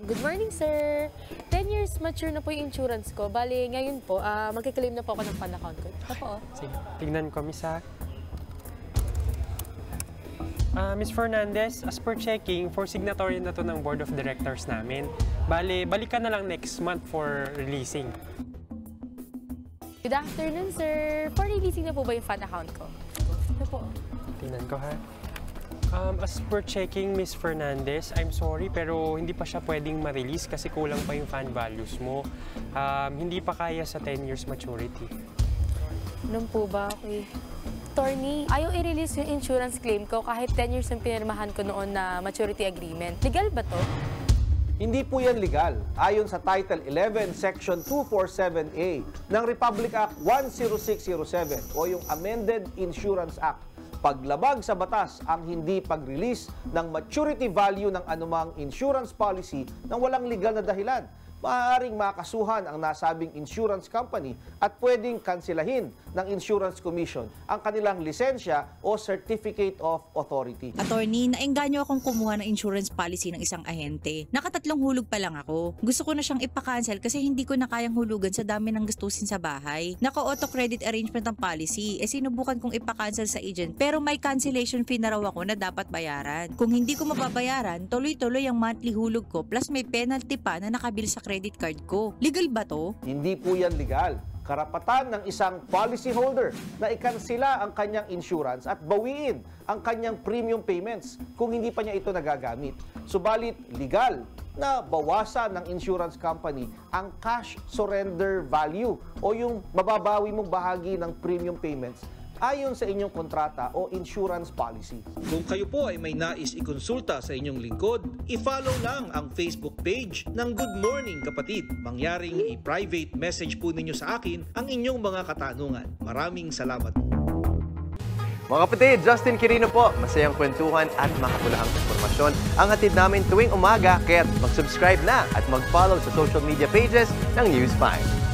Good morning, sir. 10 years mature na po yung insurance ko. Bali, ngayon po, magkiklaim na po ako ng fund account ko. Ito po. Sige, tignan ko, Miss, ha? Miss Fernandez, as per checking, for signatory na to ng Board of Directors namin. Bali, balikan na lang next month for releasing. Good afternoon, sir. For releasing na po ba yung fund account ko? Ito po. Tingnan ko, ha? As per checking, Miss Fernandez, I'm sorry pero hindi pa siya pwedeng ma-release kasi kulang pa yung fund values mo. Hindi pa kaya sa 10 years maturity. Anong po ba? Okay. Attorney, ayaw i-release yung insurance claim ko kahit 10 years yung pinirmahan ko noon na maturity agreement. Legal ba to? Hindi po yan legal. Ayon sa Title 11, Section 247A ng Republic Act 10607 o yung Amended Insurance Act. Paglabag sa batas ang hindi pag-release ng maturity value ng anumang insurance policy nang walang legal na dahilan. Maaaring makasuhan ang nasabing insurance company at pwedeng kansilahin ng Insurance Commission ang kanilang lisensya o Certificate of Authority. Attorney, naengganyo akong kumuha ng insurance policy ng isang ahente. Nakatatlong hulog pa lang ako. Gusto ko na siyang ipa-cancel kasi hindi ko na kayang hulugan sa dami ng gastusin sa bahay. Naka-auto credit arrangement ang policy. Sinubukan kong ipa-cancel sa agent pero may cancellation fee na raw ako na dapat bayaran. Kung hindi ko mababayaran, tuloy-tuloy ang monthly hulog ko plus may penalty pa na nakabil sa credit card ko. Legal ba to? Hindi po yan legal. Karapatan ng isang policyholder na ikansila ang kanyang insurance at bawiin ang kanyang premium payments kung hindi pa niya ito nagagamit. Subalit, legal na bawasan ng insurance company ang cash surrender value o yung mababawi mong bahagi ng premium payments ayon sa inyong kontrata o insurance policy. Kung kayo po ay may nais ikonsulta sa inyong lingkod, i-follow lang ang Facebook page ng Good Morning Kapatid. Mangyaring i-private message po ninyo sa akin ang inyong mga katanungan. Maraming salamat. Mga kapatid, Justin Quirino po. Masayang kwentuhan at makapulahang informasyon ang hatid namin tuwing umaga. Kaya mag-subscribe na at mag-follow sa social media pages ng News 5.